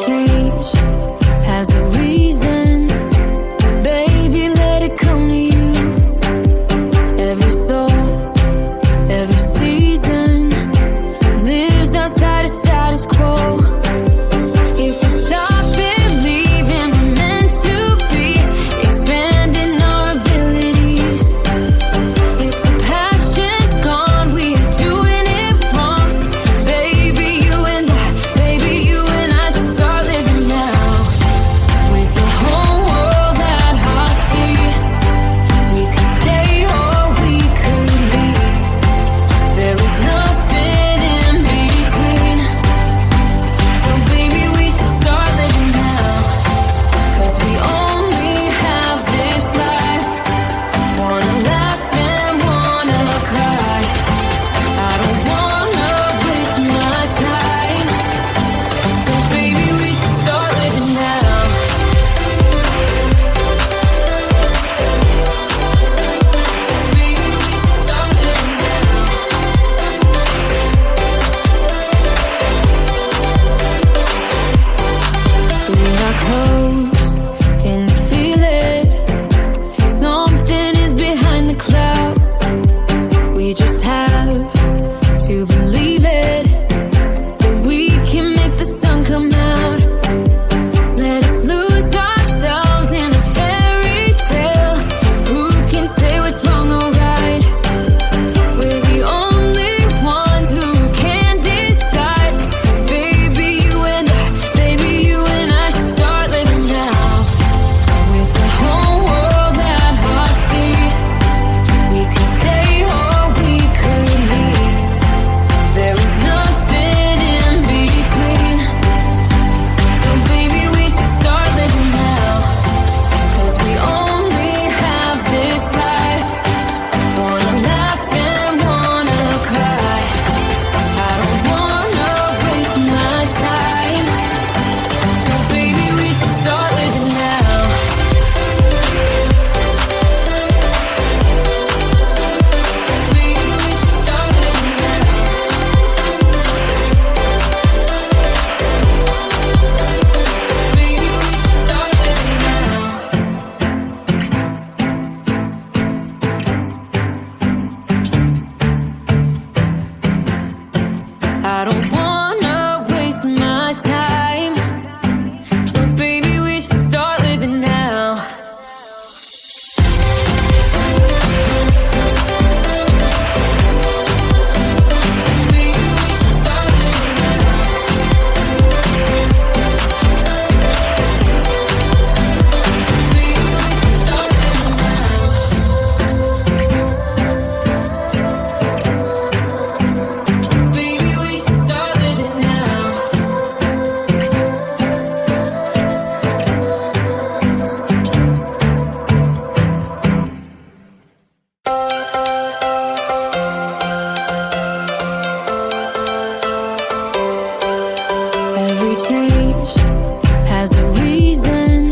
change has a reason. Baby, let it come to you. Every soul, every season lives outside of status quo. If we stop believing we're meant to be, expanding our abilities. If the passion's gone, we are doing it wrong. Baby, you and I should start living now. With the whole world at our feet, we could stay or we could leave. There is nothing in between. So baby, we should start living now. 'Cause we only have this life. Wanna laugh and wanna cry. I don't wanna waste my time. So baby, we should start living now. Baby, we should start living now. We're not close, can you feel it? Something is behind the clouds. We just have to believe it, that we can make the sun come out. Let us lose ourselves in a fairy tale. Who can say what's wrong or right? We're the only ones who can decide. Baby, you and I should start living now. With the whole world at our feet, we could stay or we could leave. There is nothing in between. So baby, we should start living now. 'Cause we only have this life. Wanna laugh and wanna cry. I don't wanna waste my time. So baby, we should start living now. Baby, we should start living now. Baby, we should start living now. I don't wanna waste my time. So baby, we should start living now. Baby, we should start living now. Baby, we should start living now. Baby, we should start living now. Every change has a reason.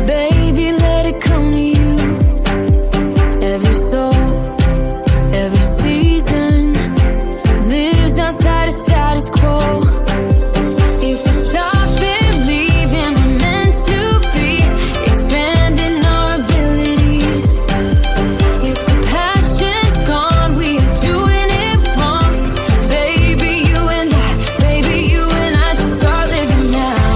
Baby, let it come to you. Every soul, every season lives outside of status quo. If we stop believing we're meant to be, expanding our abilities. If the passion's gone, we are doing it wrong. Baby, you and I should start living now.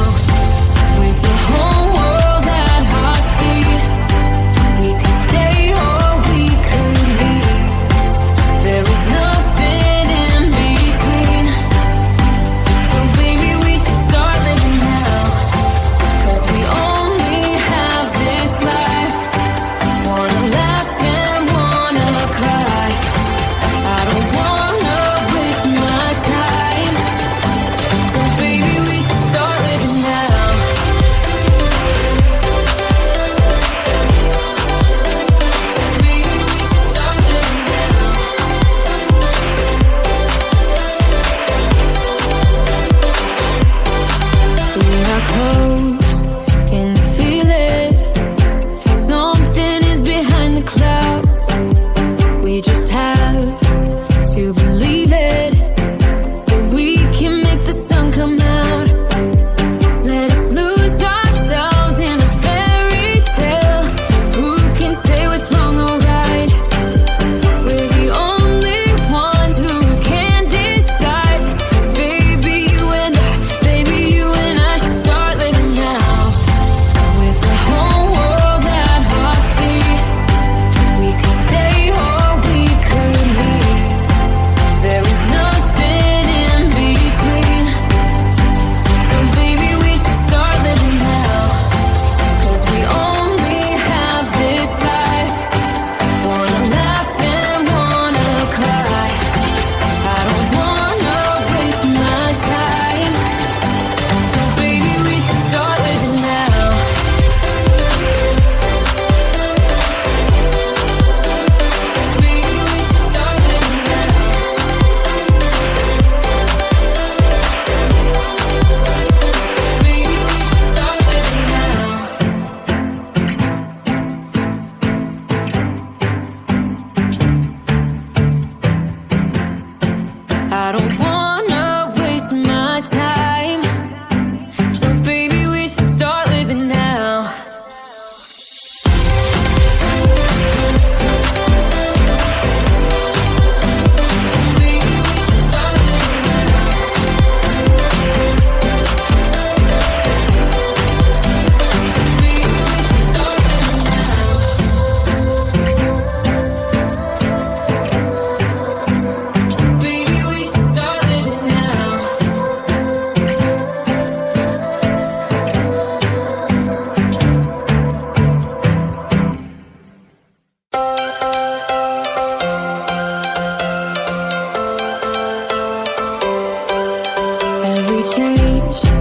change.